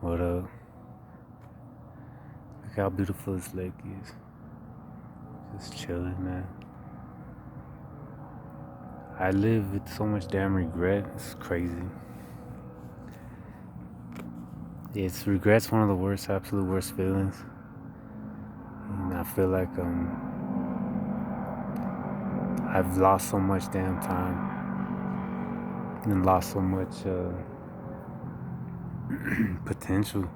What up? Look how beautiful this lake is. Just chilling, man. I live with so much damn regret. It's crazy. It's regret's one of the worst, absolute worst feelings. And I feel like I've lost so much damn time and lost so much potential.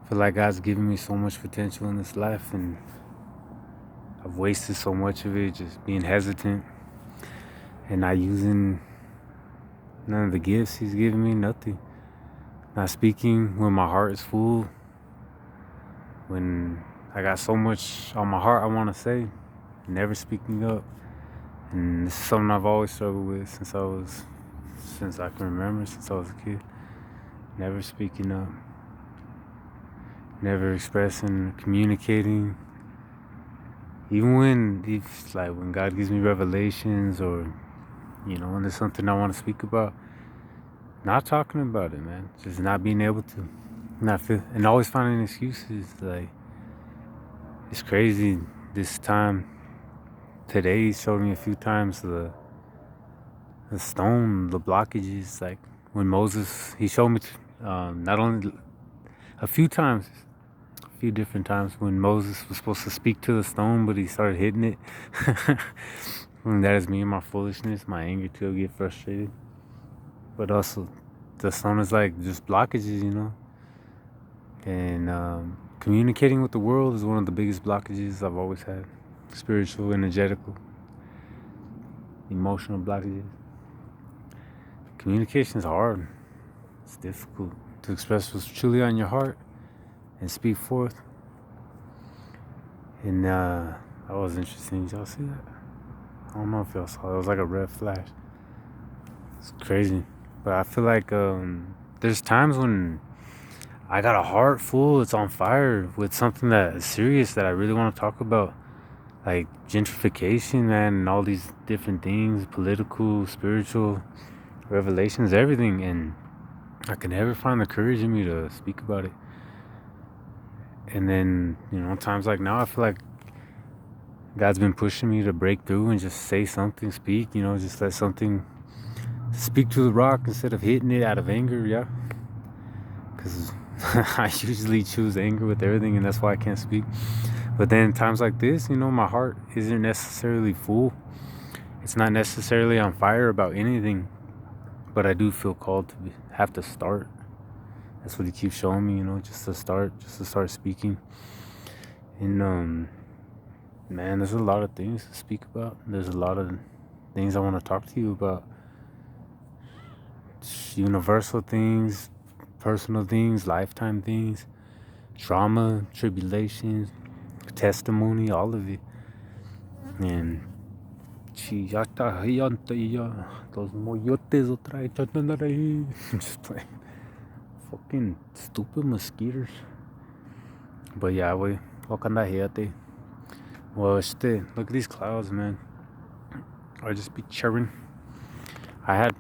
I feel like God's given me so much potential in this life, and I've wasted so much of it just being hesitant and not using none of the gifts He's given me, nothing. Not speaking when my heart is full, when I got so much on my heart I want to say, never speaking up. And this is something I've always struggled with since I can remember, since I was a kid. Never speaking up, never expressing, communicating. Even when God gives me revelations, or when there's something I want to speak about, not talking about it, man. Just not being able to, and always finding excuses. Like, it's crazy. This time today, he showed me a few times the stone, the blockages. Like when Moses, he showed me not only a few times, a few different times when Moses was supposed to speak to the stone, but he started hitting it. And that is me and my foolishness, my anger to get frustrated. But also, the stone is like just blockages. And communicating with the world is one of the biggest blockages I've always had. Spiritual, energetical, emotional blockages. Communication is hard. It's difficult to express what's truly on your heart and speak forth. And that was interesting. Did y'all see that? I don't know if y'all saw it. It was like a red flash. It's crazy. But I feel like there's times when I got a heart full, it's on fire with something that is serious that I really want to talk about. Like gentrification, man, and all these different things, political, spiritual, revelations, everything. And I can never find the courage in me to speak about it. And then, times like now, I feel like God's been pushing me to break through and just say something, speak, just let something speak to the rock instead of hitting it out of anger, yeah. Because I usually choose anger with everything, and that's why I can't speak. But then times like this, my heart isn't necessarily full. It's not necessarily on fire about anything, but I do feel called to have to start. That's what He keeps showing me, just to start speaking. And man, there's a lot of things to speak about. There's a lot of things I want to talk to you about. Universal things, personal things, lifetime things, trauma, tribulations, testimony, all of it. And those moyotes otra vez andar ahí. Just playing. Fucking stupid mosquitoes. But yeah, we look on that. Well, look at these clouds, man. I just be chirping. I had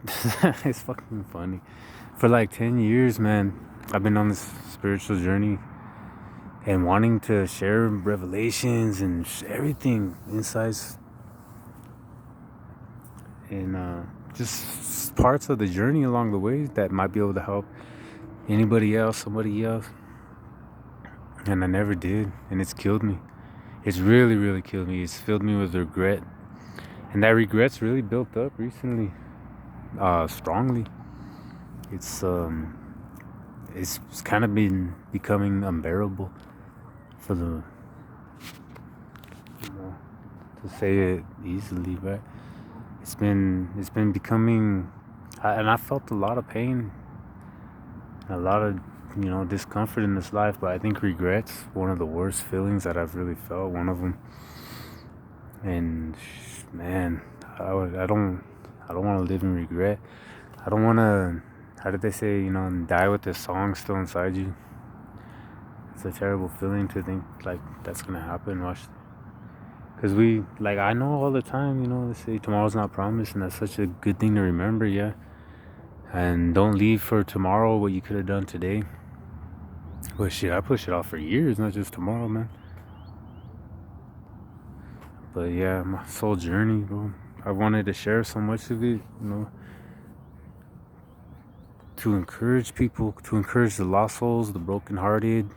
it's fucking funny. For like 10 years, man, I've been on this spiritual journey and wanting to share revelations and everything, insights, and just parts of the journey along the way that might be able to help anybody else, somebody else. And I never did, and it's killed me. It's really, really killed me. It's filled me with regret, and that regret's really built up recently, strongly. It's kind of been becoming unbearable for to say it easily, right? It's been becoming, and I felt a lot of pain, a lot of discomfort in this life. But I think regret's one of the worst feelings that I've really felt. One of them, and man, I don't want to live in regret. I don't want to. How did they say? Die with the song still inside you. It's a terrible feeling to think like that's gonna happen. Because I know all the time, they say tomorrow's not promised, and that's such a good thing to remember, yeah. And don't leave for tomorrow what you could have done today. But shit, I push it off for years, not just tomorrow, man. But yeah, my soul journey, bro. I wanted to share so much of it, to encourage people, to encourage the lost souls, the brokenhearted,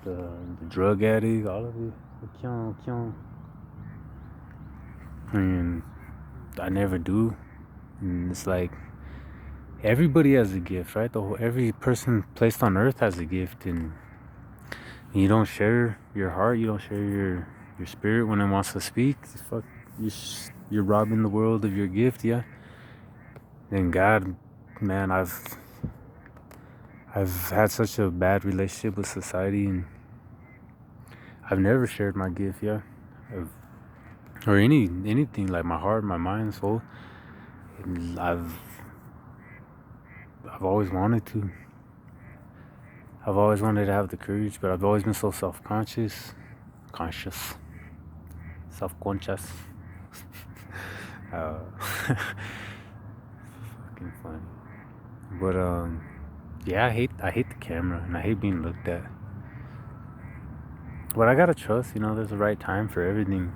the drug addict, all of it. And I never do. And it's like everybody has a gift, right? Every person placed on earth has a gift, and you don't share your heart, you don't share your spirit when it wants to speak. Fuck, you're robbing the world of your gift, yeah. And God, man, I've had such a bad relationship with society, and I've never shared my gift, yeah, or anything like my heart, my mind, soul. And I've always wanted to. I've always wanted to have the courage, but I've always been so self-conscious, self-conscious. Fucking funny. But yeah, I hate the camera, and I hate being looked at. But I gotta trust, there's a right time for everything.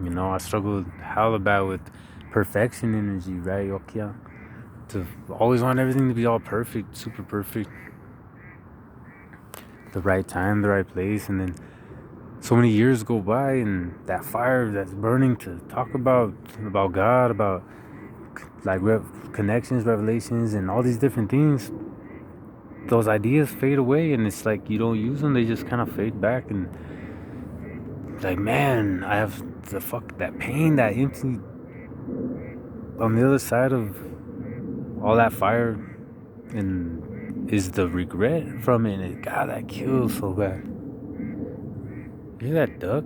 I struggled hella bad with perfection energy, right? Okay, to always want everything to be all perfect, super perfect. The right time, the right place, and then so many years go by, and that fire that's burning to talk about God, about like connections, revelations, and all these different things, those ideas fade away, and it's like you don't use them; they just kind of fade back, and like, man, I have that pain, that empty on the other side of all that fire, and is the regret from it. And God, that kills so bad. You hear that duck?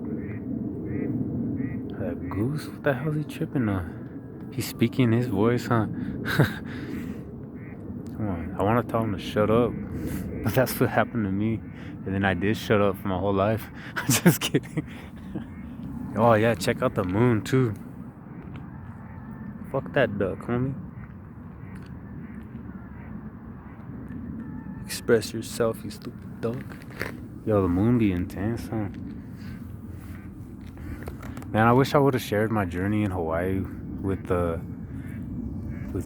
That goose? What the hell is he tripping on? He's speaking his voice, huh? Come on, I want to tell him to shut up. But that's what happened to me. And then I did shut up for my whole life. I'm just kidding. Oh yeah, check out the moon too. Fuck that duck, homie. Express yourself, you stupid duck. Yo, the moon be intense, huh? Man, I wish I would have shared my journey in Hawaii with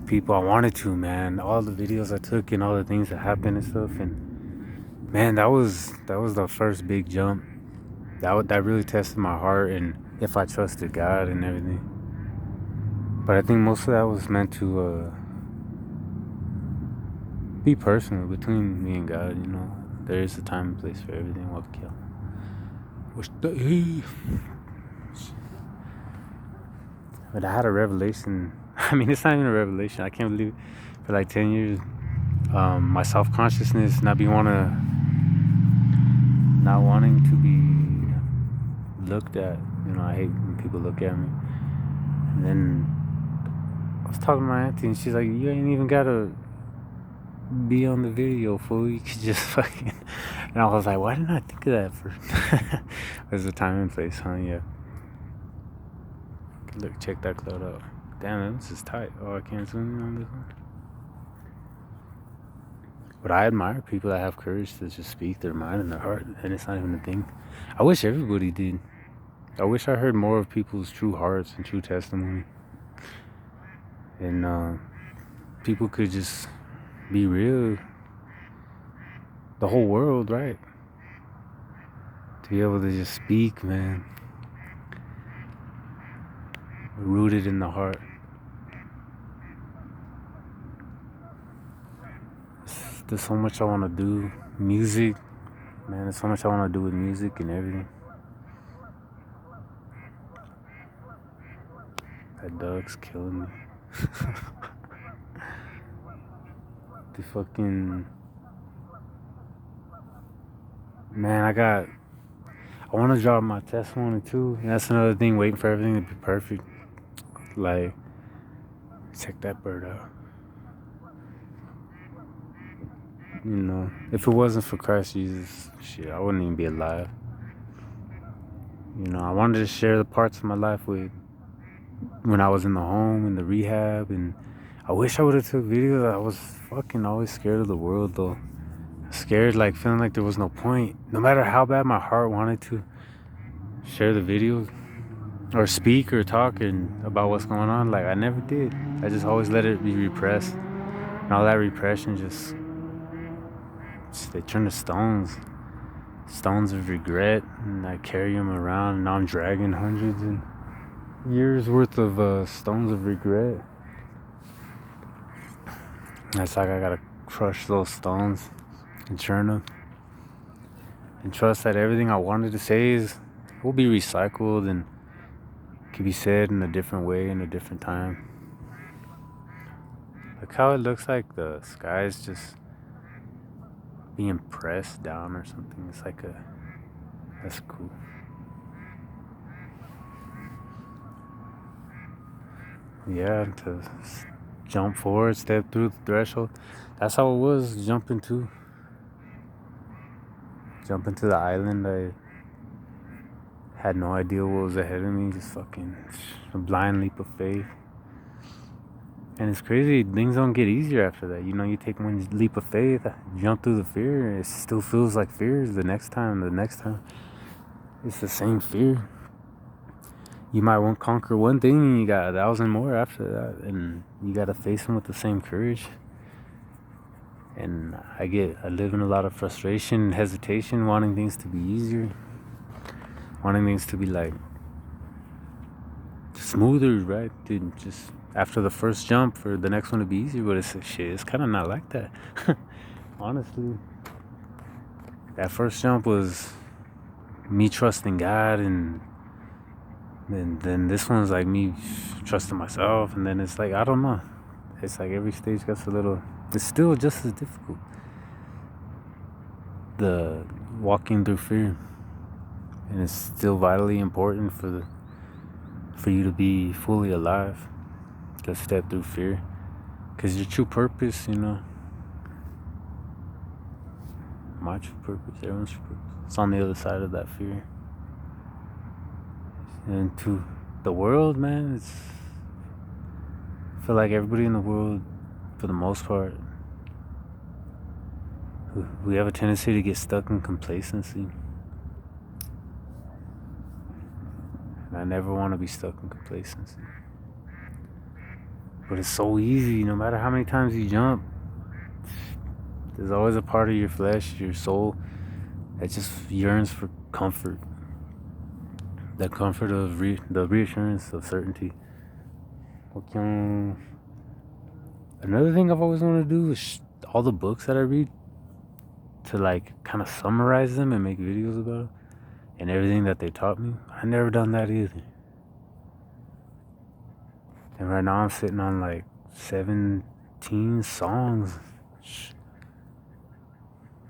people. I wanted to, man. All the videos I took and all the things that happened and stuff, and man, that was the first big jump. That really tested my heart and if I trusted God and everything. But I think most of that was meant to be personal between me and God. There is a time and place for everything. But I had a revelation. I mean, it's not even a revelation. I can't believe it. For like 10 years, my self-consciousness, not wanting to be looked at. I hate when people look at me. And then I was talking to my auntie, and she's like, "You ain't even gotta be on the video, fool. You could just fucking." And I was like, "Why didn't I think of that first?" There's a time and place, huh? Yeah. Look, check that cloud out. Damn, this is tight. Oh, I can't zoom in on this one. But I admire people that have courage to just speak their mind and their heart, and it's not even a thing. I wish everybody did. I wish I heard more of people's true hearts and true testimony. And people could just be real. The whole world, right? To be able to just speak, man. Rooted in the heart. There's so much I want to do. Music, man, there's so much I want to do with music and everything. That dog's killing me. The fucking... Man, I want to drop my testimony too. And that's another thing, waiting for everything to be perfect. Like, check that bird out. If it wasn't for Christ Jesus, shit, I wouldn't even be alive. I wanted to share the parts of my life when I was in the home, in the rehab, and I wish I would have took videos. I was fucking always scared of the world, though. scared, like feeling like there was no point. No matter how bad my heart wanted to share the video or speak or talk and about what's going on, like I never did. I just always let it be repressed. And all that repression they turn to stones of regret, and I carry them around. And now I'm dragging hundreds and years worth of stones of regret. And it's like I gotta crush those stones and churn them, and trust that everything I wanted to say will be recycled and can be said in a different way in a different time. Look how it looks like the sky is just being pressed down or something. It's like that's cool. Yeah, to jump forward, step through the threshold. That's how it was jumping to the island. I had no idea what was ahead of me. Just fucking a blind leap of faith. And it's crazy, things don't get easier after that. You know, you take one leap of faith, jump through the fear, and it still feels like fear. The next time, it's the same fear. You might won't conquer one thing, and you got 1,000 more after that, and you gotta face them with the same courage. And I live in a lot of frustration and hesitation, wanting things to be easier, wanting things to be like smoother, right? Dude, just after the first jump for the next one to be easier, but it's shit. It's kind of not like that. Honestly, that first jump was me trusting God, and then this one's like me trusting myself, and then it's like I don't know. It's like every stage gets a little. It's still just as difficult. The walking through fear, and it's still vitally important for you to be fully alive. To step through fear, because your true purpose, you know, my true purpose, everyone's true purpose, it's on the other side of that fear. And to the world, man, I feel like everybody in the world, for the most part, we have a tendency to get stuck in complacency. And I never want to be stuck in complacency. But it's so easy, no matter how many times you jump, there's always a part of your flesh, your soul, that just yearns for comfort. That comfort of the reassurance of certainty. Another thing I've always wanted to do is all the books that I read, to like kind of summarize them and make videos about it and everything that they taught me. I never done that either. And right now I'm sitting on like 17 songs.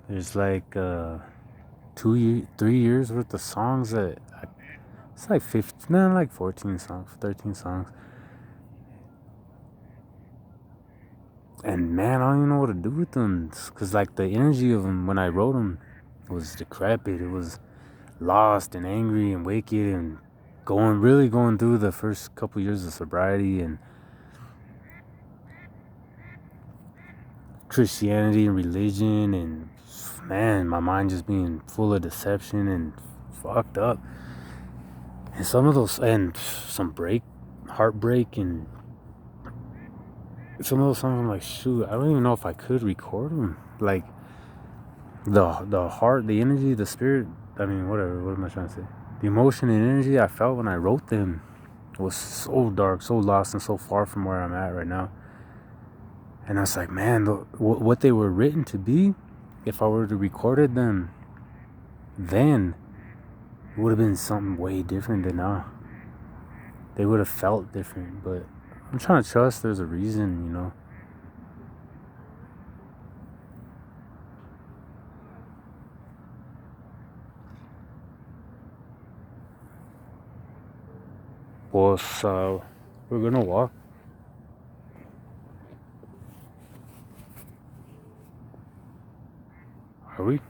There's like 3 years worth of songs that it's like 15, no, like 14 songs, 13 songs. And man, I don't even know what to do with them, because like the energy of them when I wrote them was decrepit. It was lost and angry and wicked, and really going through the first couple years of sobriety and Christianity and religion, and man, my mind just being full of deception and fucked up. And some of those, and some heartbreak, and some of those songs I'm like, shoot, I don't even know if I could record them. Like the heart, the energy, the spirit, I mean, whatever, what am I trying to say? The emotion and energy I felt when I wrote them was so dark, so lost, and so far from where I'm at right now. And I was like, man, what they were written to be, if I were to recorded them then, it would have been something way different than now. They would have felt different, but I'm trying to trust there's a reason, you know. Pues, we're gonna walk. Are we?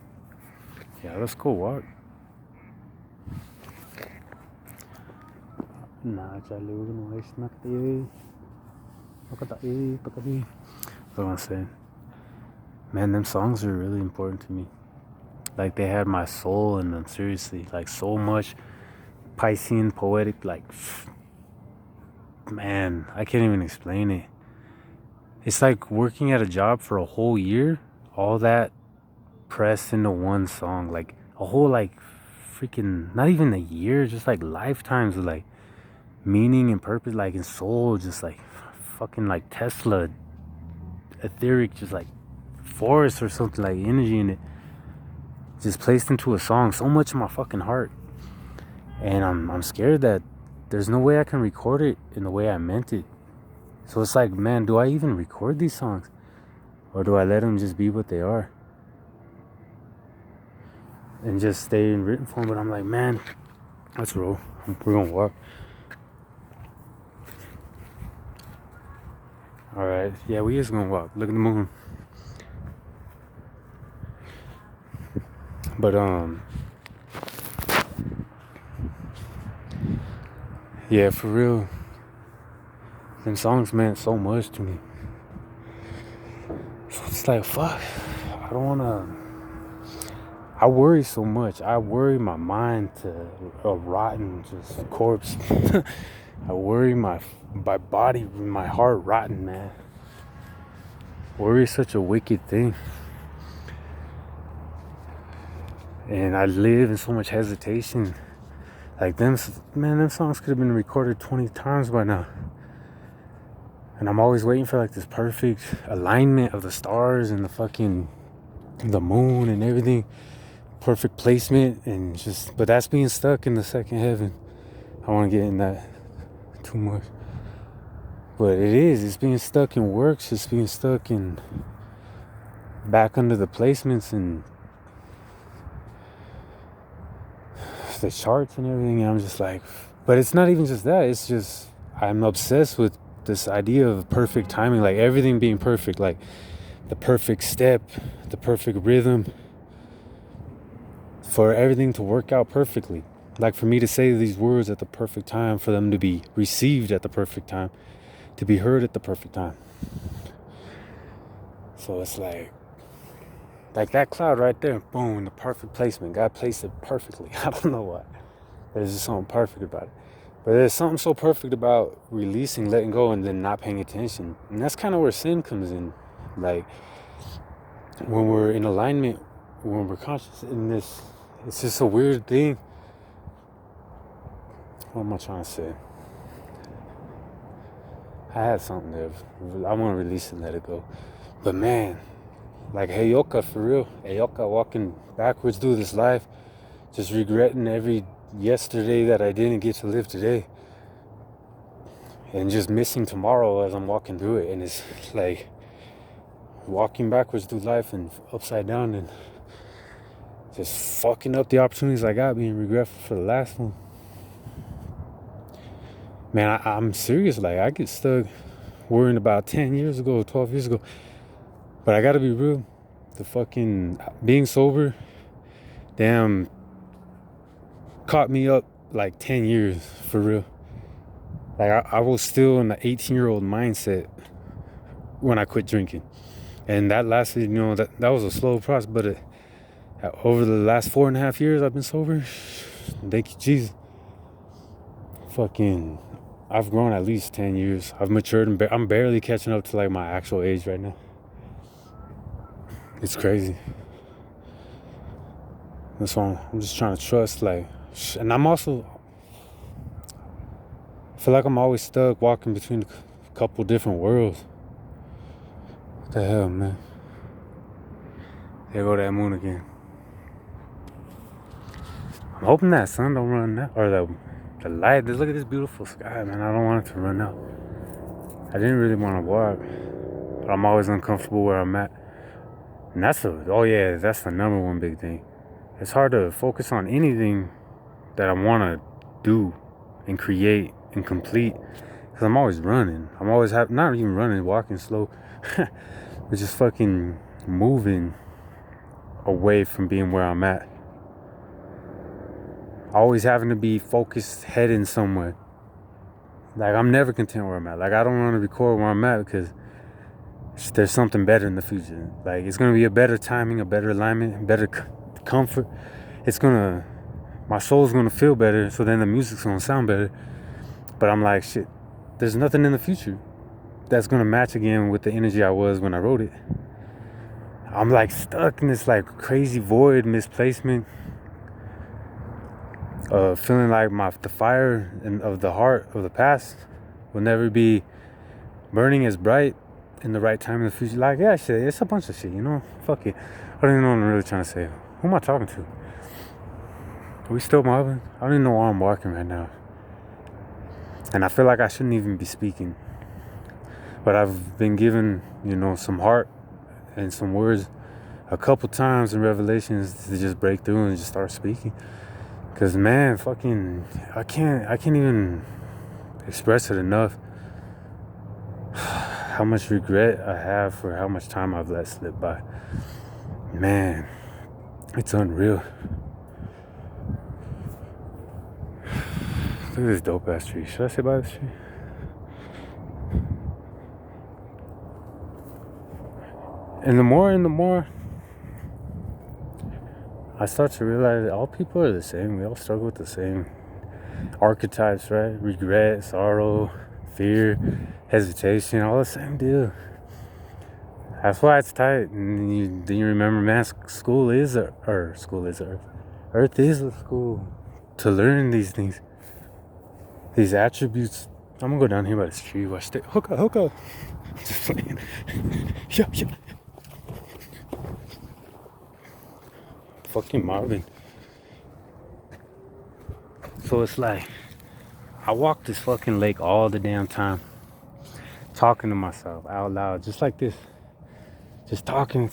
Yeah, let's go walk. Nah, Charlie, we're gonna waste nothing. What am I saying? Man, them songs are really important to me. Like they had my soul in them, seriously. Like so much Piscean poetic, like man, I can't even explain it. It's like working at a job for a whole year, all that pressed into one song, like a whole like freaking not even a year, just like lifetimes of like meaning and purpose, like in soul, just like fucking like Tesla, etheric, just like force or something, like energy in it, just placed into a song. So much in my fucking heart, and I'm scared that there's no way I can record it in the way I meant it. So it's like, man, do I even record these songs, or do I let them just be what they are and just stay in written form? But I'm like, man, let's roll. We're gonna walk. All right, yeah, we is gonna walk. Look at the moon. But yeah, for real, them songs meant so much to me. So it's like, fuck, I don't wanna. I worry so much. I worry my mind to a rotten just corpse. I worry my body, my heart rotten, man. Worry is such a wicked thing. And I live in so much hesitation. Like them songs could have been recorded 20 times by now. And I'm always waiting for like this perfect alignment of the stars and the moon and everything. Perfect placement and just, but that's being stuck in the second heaven. I want to get in that too much. But it's being stuck in works. It's being stuck in back under the placements and the charts and everything. And I'm just like, but it's not even just that. It's just, I'm obsessed with this idea of perfect timing, like everything being perfect, like the perfect step, the perfect rhythm, for everything to work out perfectly. Like for me to say these words at the perfect time, for them to be received at the perfect time, to be heard at the perfect time. So it's like that cloud right there, boom, the perfect placement. God placed it perfectly. I don't know why. There's just something perfect about it. But there's something so perfect about releasing, letting go, and then not paying attention. And that's kind of where sin comes in. Like when we're in alignment, when we're conscious in this, it's just a weird thing. What am I trying to say? I had something there. I want to release it and let it go. But man, like Heyoka for real. Heyoka walking backwards through this life, just regretting every yesterday that I didn't get to live today. And just missing tomorrow as I'm walking through it. And it's like walking backwards through life and upside down and just fucking up the opportunities I got, being regretful for the last one. Man, I'm serious. Like, I get stuck worrying about 10 years ago, 12 years ago. But I gotta be real. The fucking being sober, damn, caught me up like 10 years, for real. Like, I was still in the 18-year-old mindset when I quit drinking. And that lasted, that was a slow process. But over the last 4.5 years I've been sober, thank you, Jesus. Fucking, I've grown at least 10 years. I've matured and I'm barely catching up to like my actual age right now. It's crazy. That's why I'm just trying to trust, like, and I'm also, I feel like I'm always stuck walking between a couple different worlds. What the hell, man? There go that moon again. I'm hoping that sun don't run out, or the light. Look at this beautiful sky, man. I don't want it to run out. I didn't really want to walk, but I'm always uncomfortable where I'm at. And that's the number one big thing. It's hard to focus on anything that I want to do and create and complete, because I'm always running. I'm always not even running, walking slow, but just fucking moving away from being where I'm at. Always having to be focused, heading somewhere. Like, I'm never content where I'm at. Like, I don't want to record where I'm at because there's something better in the future. Like, it's gonna be a better timing, a better alignment, better comfort. My soul's gonna feel better, so then the music's gonna sound better. But I'm like, shit, there's nothing in the future that's gonna match again with the energy I was when I wrote it. I'm like stuck in this like crazy void, misplacement, feeling like the fire of the heart of the past will never be burning as bright in the right time in the future. Like, yeah, shit, it's a bunch of shit, you know? Fuck it. I don't even know what I'm really trying to say. Who am I talking to? Are we still mobbing? I don't even know why I'm walking right now. And I feel like I shouldn't even be speaking. But I've been given, some heart and some words a couple times in Revelations to just break through and just start speaking. Cause man, I can't even express it enough. How much regret I have for how much time I've let slip by. Man, it's unreal. Look at this dope ass tree. Should I say by this tree? And the more I start to realize that all people are the same. We all struggle with the same archetypes, right? Regret, sorrow, fear, hesitation, all the same deal. That's why it's tight. And you remember, man, school is Earth. Earth is a school to learn these things, these attributes. I'm gonna go down here by this tree. Watch it. Hook up. Just playing. Yeah. Fucking Marvin. So it's like, I walk this fucking lake all the damn time, talking to myself out loud, just like this. Just talking.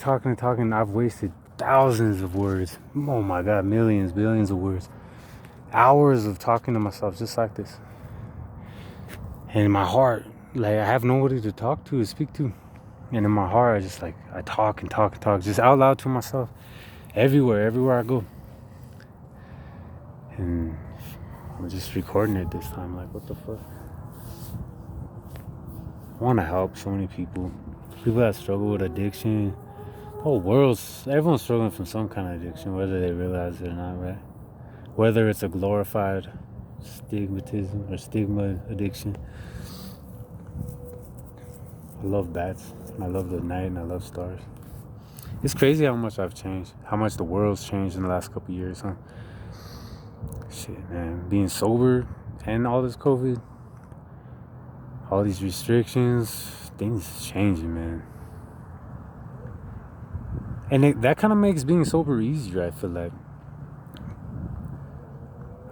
I've wasted thousands of words. Oh my God, millions, billions of words. Hours of talking to myself just like this. And in my heart, like, I have nobody to talk to, speak to. And in my heart, I talk and talk, just out loud to myself. Everywhere I go. And I'm just recording it this time, like, what the fuck? I want to help so many people that struggle with addiction. Everyone's struggling from some kind of addiction, whether they realize it or not, right? Whether it's a glorified stigma addiction. I love bats, and I love the night, and I love stars. It's crazy how much I've changed, how much the world's changed in the last couple of years, huh? Shit, man, being sober and all this COVID, all these restrictions, things changing, man. And that kind of makes being sober easier, I feel like.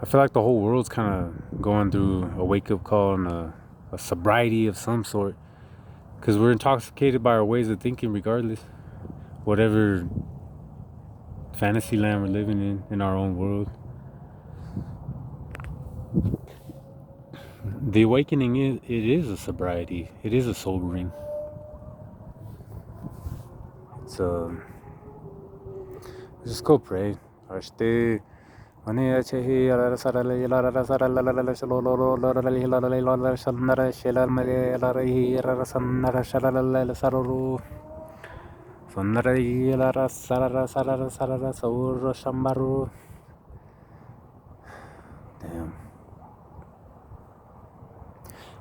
The whole world's kind of going through a wake-up call and a sobriety of some sort. Because we're intoxicated by our ways of thinking regardless. Whatever fantasy land we're living in our own world. The awakening is a sobriety. It is a sobering. It's just go pray. Damn.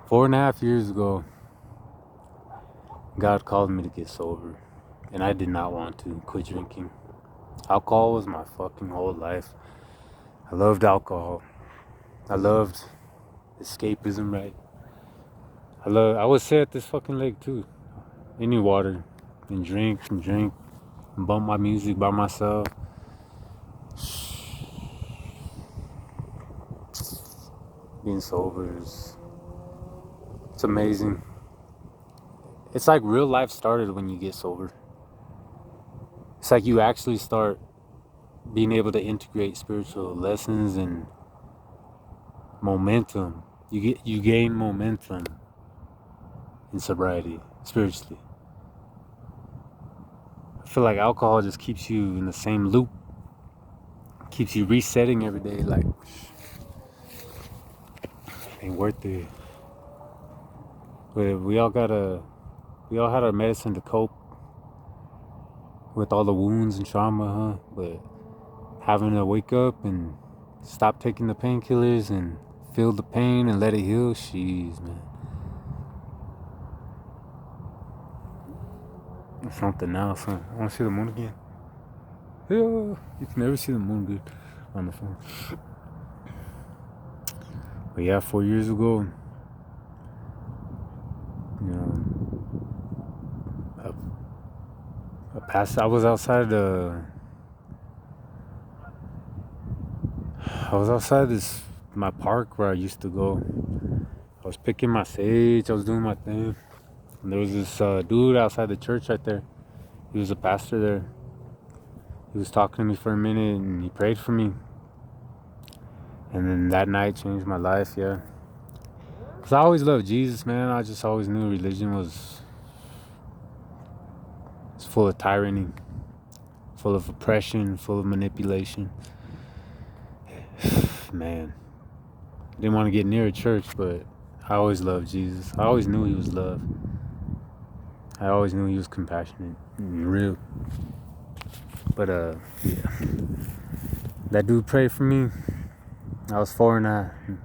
4.5 years ago, God called me to get sober, and I did not want to quit drinking. Alcohol was my fucking whole life. I loved alcohol. I loved escapism, right? I would sit at this fucking lake too. Any water, and drink, and bump my music by myself. Being sober it's amazing. It's like real life started when you get sober. It's like you actually start being able to integrate spiritual lessons and momentum. You gain momentum in sobriety, spiritually. I feel like alcohol just keeps you in the same loop. Keeps you resetting every day, like, ain't worth it. But we all gotta We all had our medicine to cope with all the wounds and trauma, huh? But having to wake up and stop taking the painkillers and feel the pain and let it heal, jeez, man. It's something else, huh? I want to see the moon again. Yeah, you can never see the moon good on the phone. But yeah, 4 years ago, you know, I was outside my park where I used to go. I was picking my sage, I was doing my thing. And there was this dude outside the church right there. He was a pastor there. He was talking to me for a minute and he prayed for me. And then that night changed my life, yeah. Because I always loved Jesus, man. I just always knew religion was full of tyranny, full of oppression, full of manipulation. Man, didn't want to get near a church, but I always loved Jesus. I always knew he was love. I always knew he was compassionate and real. But yeah, that dude prayed for me. I was 4 and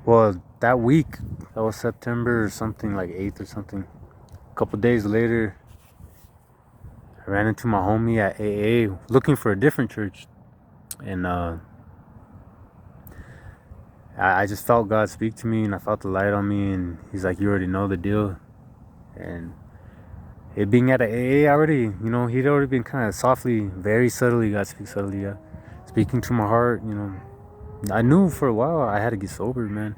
well, that week, that was September or something, like 8th or something. A couple days later, I ran into my homie at AA looking for a different church. And I just felt God speak to me and I felt the light on me. And he's like, you already know the deal. And it being at an AA already, you know, he'd already been kind of softly, very subtly, God speaks subtly, yeah, speaking to my heart, you know. I knew for a while I had to get sober, man.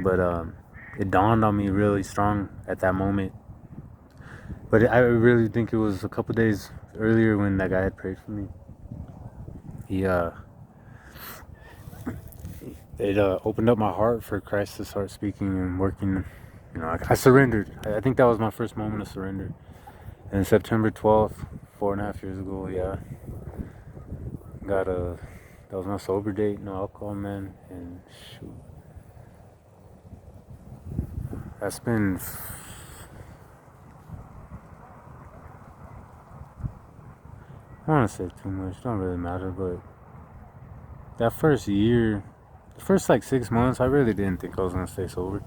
But it dawned on me really strong at that moment. But I really think it was a couple days earlier when that guy had prayed for me. It opened up my heart for Christ to start speaking and working. You know, I surrendered. I think that was my first moment of surrender. And September 12th, 4.5 years ago, yeah, that was my sober date, no alcohol, man. And shoot, that's been, I don't want to say too much, it don't really matter, but that first year, the first like 6 months, I really didn't think I was gonna stay sober.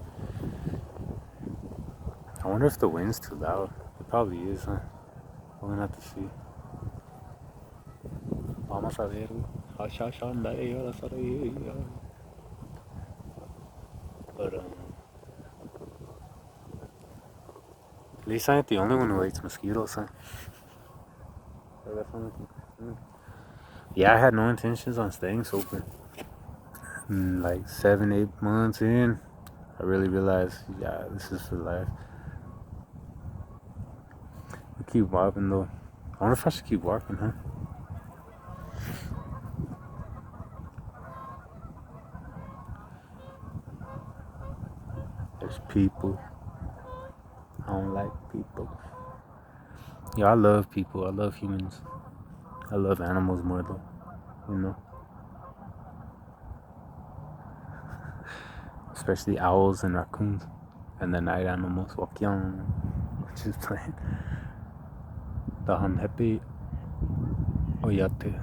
I wonder if the wind's too loud. It probably is, huh? We're gonna have to see. Vamos a ver. But at least I ain't the only one who hates mosquitoes, huh? Yeah, I had no intentions on staying sober. And like 7, 8 months in, I really realized, yeah, this is for life. I keep walking though. I wonder if I should keep walking, huh? There's people. I don't like people. Yeah, I love people. I love humans. I love animals more though, you know? Especially owls and raccoons. And the night animals, wakyang, which is playing. Tahan happy oyate.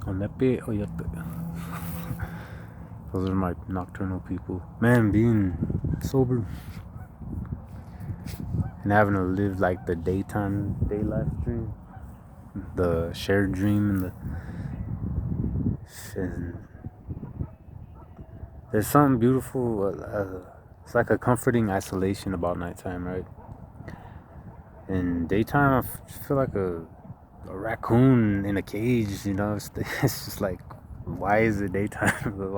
Onepe oyate. Those are my nocturnal people. Man, being sober and having to live like the daytime, day life dream, the shared dream, and there's something beautiful. It's like a comforting isolation about nighttime, right? In daytime, I feel like a raccoon in a cage. You know, it's just like, why is it daytime? But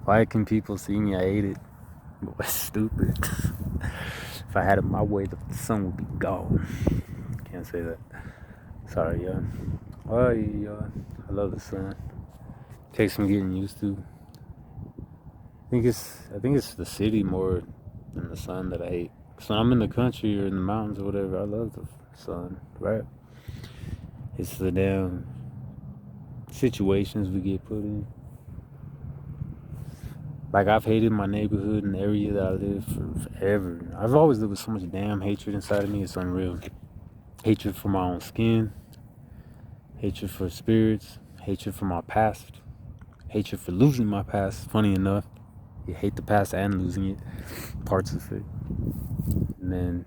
why can people see me? I hate it. But it's stupid. If I had it my way, the sun would be gone. Can't say that. Sorry, yeah. Oh, yeah. I love the sun. Takes some getting used to. I think it's the city more than the sun that I hate. Cause when I'm in the country or in the mountains or whatever, I love the sun, right? It's the damn situations we get put in. Like, I've hated my neighborhood and the area that I live for forever. I've always lived with so much damn hatred inside of me. It's unreal. Hatred for my own skin, hatred for spirits, hatred for my past, hatred for losing my past. Funny enough, you hate the past and losing it, parts of it. And then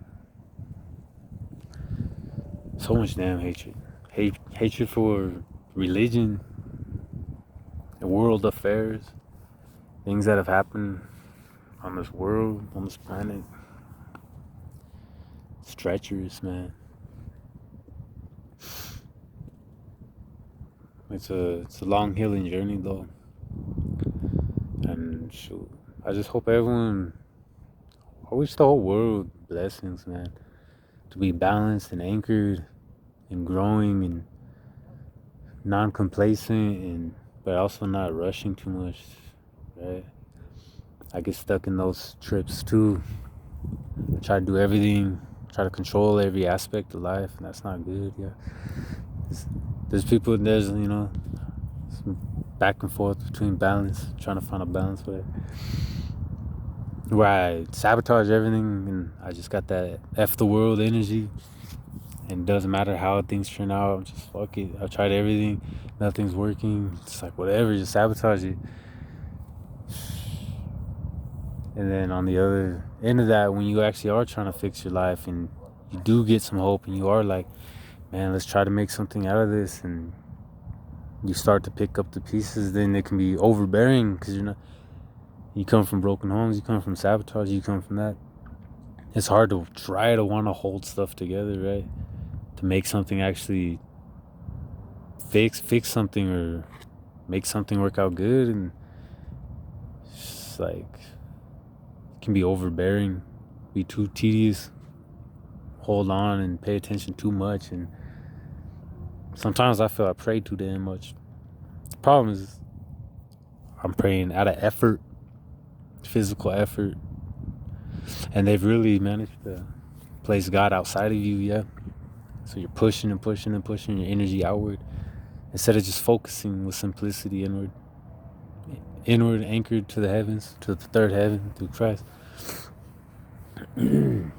so much damn hatred. Hatred for religion, world affairs, things that have happened on this world, on this planet. It's treacherous, man. It's a long healing journey though. And shoot, I just hope everyone, I wish the whole world blessings, man. To be balanced and anchored and growing and non-complacent, and but also not rushing too much, right? I get stuck in those trips too. I try to do everything, try to control every aspect of life, and that's not good. Yeah, there's people, there's some back and forth between balance, trying to find a balance with it, where I sabotage everything and I just got that F the world energy, and it doesn't matter how things turn out. I'm just fuck it. I've tried everything, nothing's working. It's like whatever, just sabotage it. And then on the other end of that, when you actually are trying to fix your life and you do get some hope and you are like, man, let's try to make something out of this, and you start to pick up the pieces, then it can be overbearing because you come from broken homes, you come from sabotage, you come from that. It's hard to try to want to hold stuff together, right? To make something actually fix something or make something work out good, and it's just like it can be overbearing, be too tedious, hold on and pay attention too much, and sometimes I feel I pray too damn much. The problem is I'm praying out of effort, physical effort, and they've really managed to place God outside of you, yeah. So you're pushing and pushing and pushing your energy outward instead of just focusing with simplicity inward, anchored to the heavens, to the third heaven through Christ. And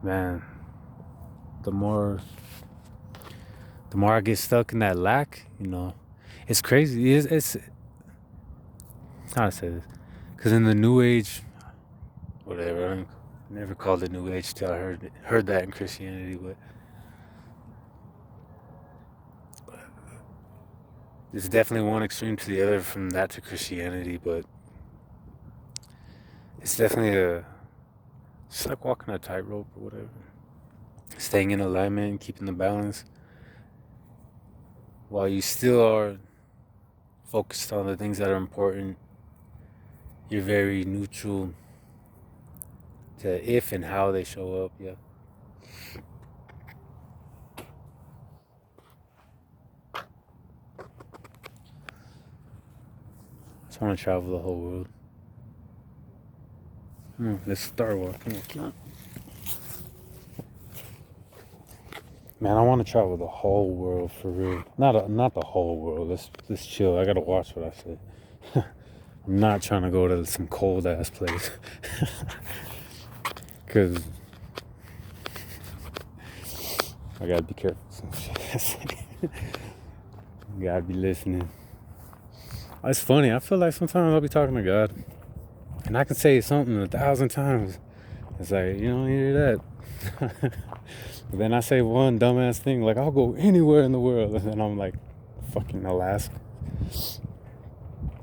man, the more I get stuck in that lack, it's crazy. It's how to say this, because in the New Age, whatever, I never called it New Age till I heard that in Christianity, but it's definitely one extreme to the other from that to Christianity, but it's definitely it's like walking a tightrope or whatever. Staying in alignment, keeping the balance, while you still are focused on the things that are important. You're very neutral to if and how they show up, yeah. I just want to travel the whole world. Let's start walking. Man, I want to travel the whole world for real. Not the whole world. Let's chill. I gotta watch what I say. I'm not trying to go to some cold ass place, cause I gotta be careful. You gotta be listening. It's funny. I feel like sometimes I'll be talking to God, and I can say something 1,000 times. It's like, you don't hear that. But then I say one dumbass thing, like, I'll go anywhere in the world. And then I'm like, fucking Alaska.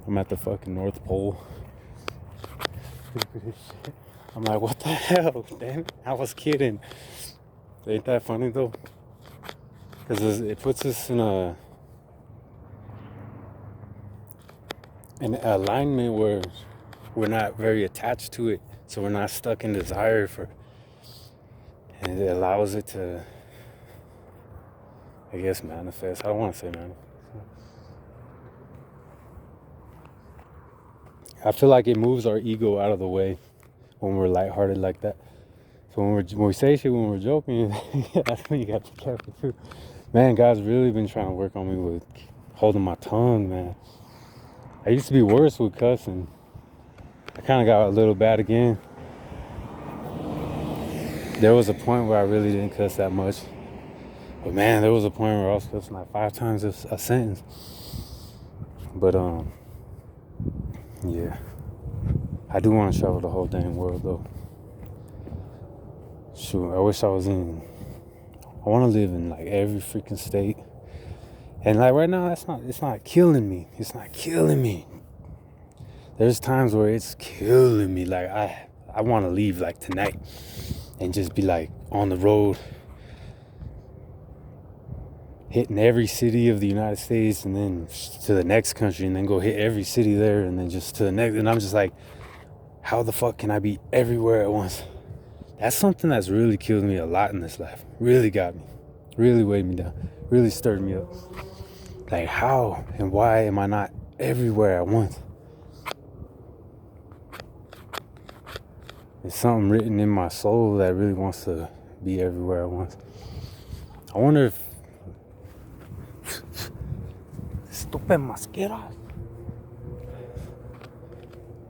I'm at the fucking North Pole. I'm like, what the hell, damn it? I was kidding. Ain't that funny, though? Because it puts us in an alignment where we're not very attached to it. So we're not stuck in desire for... And it allows it to, I guess, manifest. I don't want to say manifest. I feel like it moves our ego out of the way when we're lighthearted like that. So when we say shit, when we're joking, that's when you got to be careful too. Man, God's really been trying to work on me with holding my tongue, man. I used to be worse with cussing. I kind of got a little bad again. There was a point where I really didn't cuss that much. But man, there was a point where I was cussing like 5 times a sentence. But yeah. I do want to travel the whole dang world though. Shoot, I wish I was in. I want to live in like every freaking state. And like right now, it's not killing me. It's not killing me. There's times where it's killing me. Like I want to leave like tonight and just be like on the road, hitting every city of the United States and then to the next country and then go hit every city there and then just to the next. And I'm just like, how the fuck can I be everywhere at once? That's something that's really killed me a lot in this life. Really got me. Really weighed me down. Really stirred me up. Like how and why am I not everywhere at once? There's something written in my soul that really wants to be everywhere at once. I wonder if Stupid mosquitoes.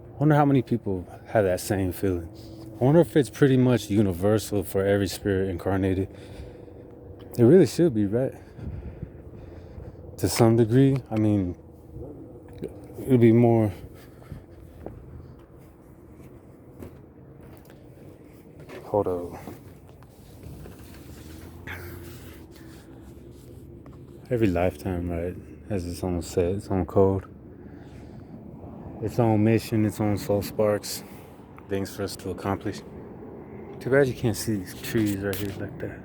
I wonder how many people have that same feeling. I wonder if it's pretty much universal for every spirit incarnated. It really should be, right? To some degree. I mean, it'd be more. Hold up. Every lifetime, right, has its own set, its own code, its own mission, its own soul sparks, things for us to accomplish. Too bad you can't see these trees right here like that.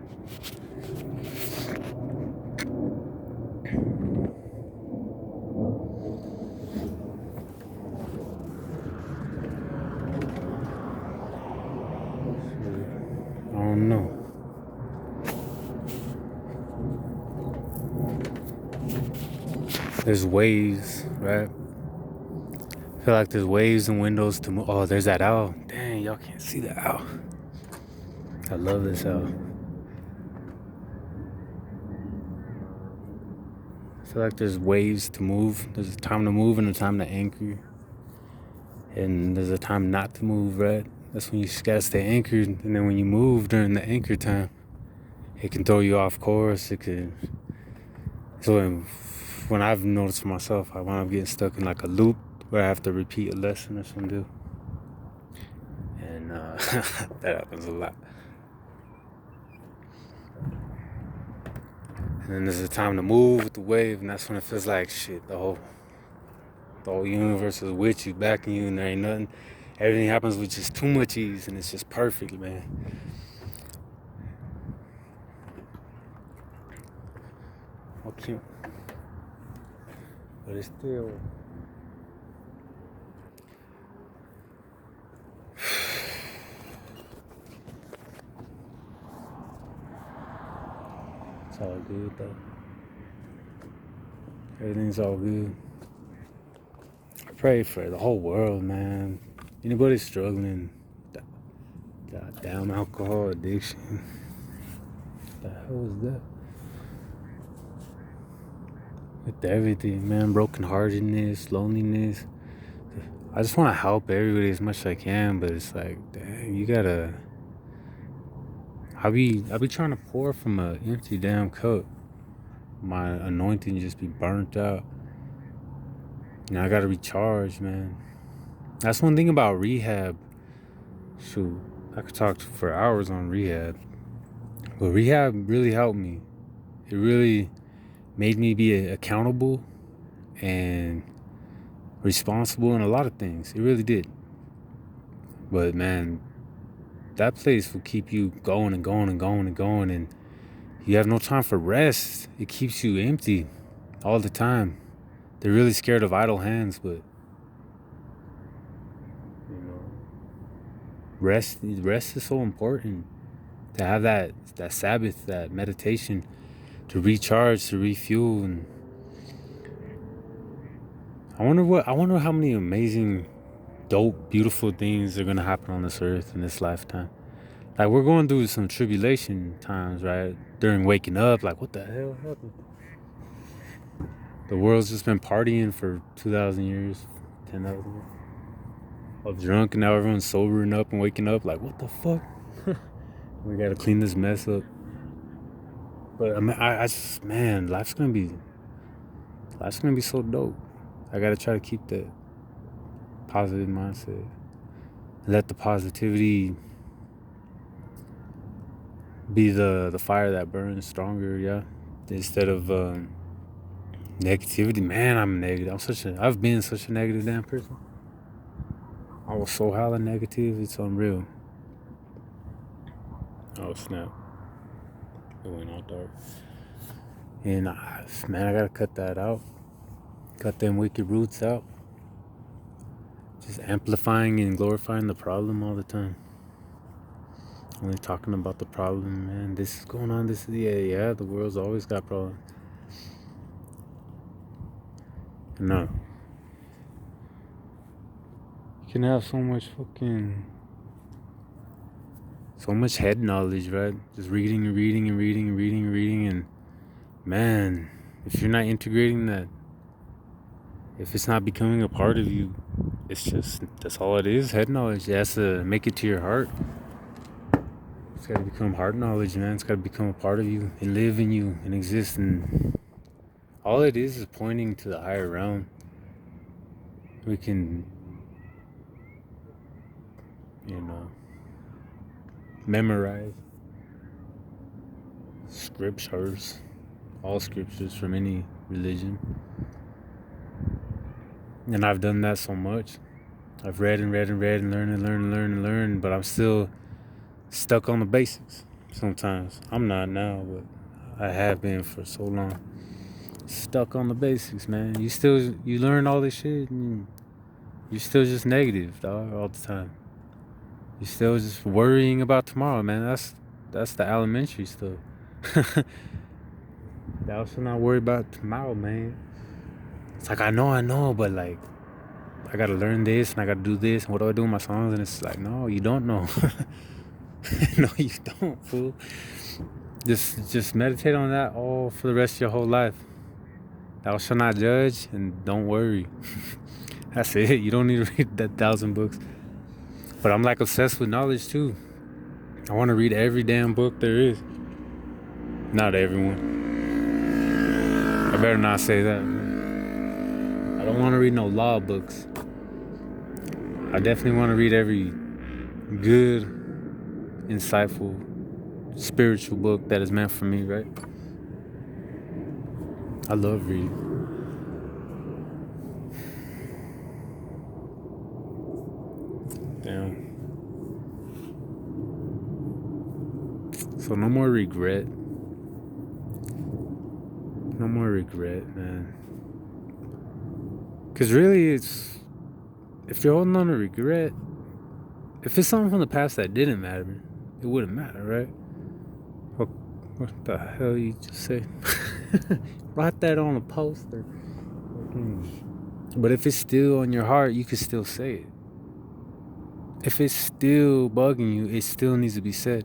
I don't know. There's waves, right? I feel like there's waves and windows to move. Oh, there's that owl. Dang, y'all can't see the owl. I love this owl. I feel like there's waves to move. There's a time to move and a time to anchor. And there's a time not to move, right? That's when you just gotta stay anchored. And then when you move during the anchor time, it can throw you off course. It could. So when I've noticed for myself, I wind up getting stuck in like a loop where I have to repeat a lesson or something. And that happens a lot. And then there's a time to move with the wave, and that's when it feels like shit. The whole universe is with you, backing you, and there ain't nothing. Everything happens with just too much ease, and it's just perfect, man. Okay. But it's still. It's all good, though. Everything's all good. I pray for the whole world, man. Anybody struggling, damn alcohol addiction. What the hell is that? With everything, man, brokenheartedness, loneliness. I just want to help everybody as much as I can, but it's like, dang, you gotta. I be trying to pour from an empty damn cup. My anointing just be burnt out. I gotta recharge, man. That's one thing about rehab. Shoot, I could talk for hours on rehab. But rehab really helped me. It really made me be accountable and responsible in a lot of things. It really did. But man, that place will keep you going and going and going and going, and you have no time for rest. It keeps you empty all the time. They're really scared of idle hands, but rest is so important. To have that Sabbath, that meditation, to recharge, to refuel. And I wonder how many amazing, dope, beautiful things are gonna happen on this earth in this lifetime. Like, we're going through some tribulation times, right? During waking up, like, what the hell happened? The world's just been partying for 2,000 years, 10,000 years. All drunk, and now everyone's sobering up and waking up like, what the fuck? We gotta clean this mess up. But I mean, I just, man, life's gonna be so dope. I gotta try to keep that positive mindset. Let the positivity be the fire that burns stronger, yeah. Instead of negativity. Man, I'm negative. I've been such a negative damn person. I was so hella negative, it's unreal. Oh snap. It went all dark. And man, I gotta cut that out. Cut them wicked roots out. Just amplifying and glorifying the problem all the time. Only talking about the problem, man. This is going on, this is yeah, the world's always got problems. No. You can have so much head knowledge, right? Just reading and reading and reading and reading and reading, and man, if you're not integrating that, if it's not becoming a part of you, that's all it is, head knowledge. It has to make it to your heart. It's got to become heart knowledge, man. It's got to become a part of you and live in you and exist, and all it is pointing to the higher realm. We can, memorize scriptures, all scriptures from any religion. And I've done that so much. I've read and read and read and learned, but I'm still stuck on the basics sometimes. I'm not now, but I have been for so long. Stuck on the basics, man. You learn all this shit and you're still just negative, dog, all the time. You're still just worrying about tomorrow, man. That's the elementary stuff. Thou shalt not worry about tomorrow, man. It's like I know, but like I gotta learn this and I gotta do this. And what do I do with my songs? And it's like, no, you don't know. No, you don't, fool. Just meditate on that all for the rest of your whole life. Thou shalt not judge and don't worry. That's it. You don't need to read that 1,000 books. But I'm like obsessed with knowledge too. I want to read every damn book there is. Not everyone. I better not say that. I don't want to read no law books. I definitely want to read every good, insightful, spiritual book that is meant for me, right? I love reading. Damn. So no more regret. No more regret, man. Because really, if you're holding on to regret, if it's something from the past that didn't matter, it wouldn't matter, right? What the hell you just say? Write that on a poster. But if it's still on your heart, you can still say it. If it's still bugging you, it still needs to be said.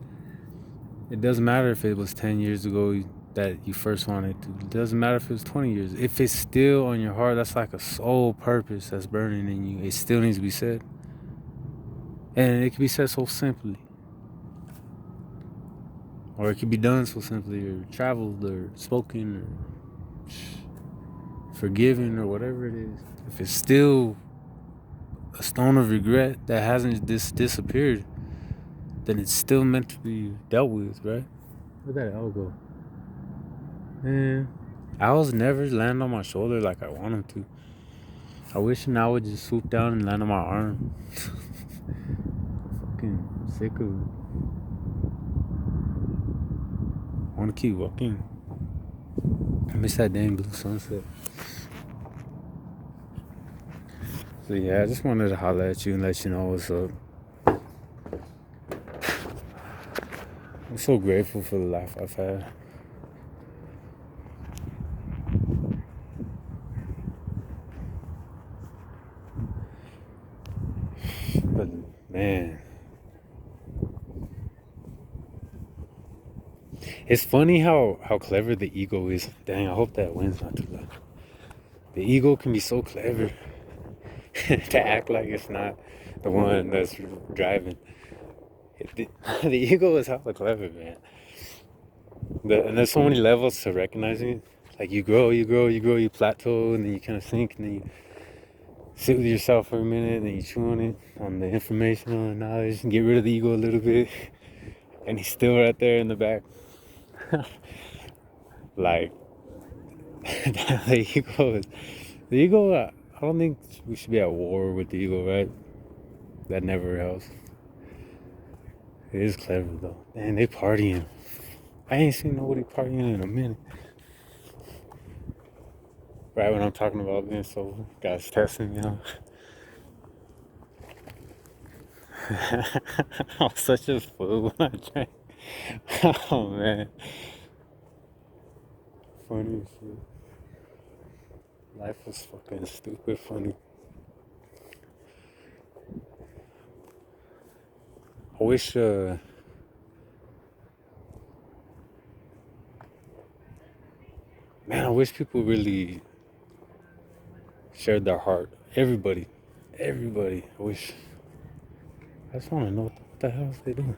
It doesn't matter if it was 10 years ago that you first wanted to. It doesn't matter if it was 20 years. If it's still on your heart, that's like a soul purpose that's burning in you. It still needs to be said. And it can be said so simply. Or it can be done so simply, or traveled, or spoken, or forgiven, or whatever it is. If it's still a stone of regret that hasn't disappeared, then it's still meant to be dealt with, right? Where'd that L go? Man, owls never land on my shoulder like I want them to. I wish an owl would just swoop down and land on my arm. Fucking sick of it. I want to keep walking. I miss that damn blue sunset. So yeah, I just wanted to holler at you and let you know what's up. I'm so grateful for the life I've had. But man, it's funny how clever the ego is. Dang, I hope that wind's not too loud. The ego can be so clever to act like it's not the one that's driving. The, the ego is hella clever, man. And there's so many levels to recognizing it. Like you grow, you plateau, and then you kind of sink, and then you sit with yourself for a minute, and then you chew on it, on the information, on the knowledge, and get rid of the ego a little bit. And he's still right there in the back. Like, the ego, I don't think we should be at war with the ego, right? That never helps. It is clever, though. Man, they partying. I ain't seen nobody partying in a minute. Right when I'm talking about being sober, guys testing me out. I was such a fool when I drank. Oh man, funny as shit. Life was fucking stupid funny. I wish, man, I wish people really shared their heart. Everybody. I wish. I just want to know what the hell is they doing.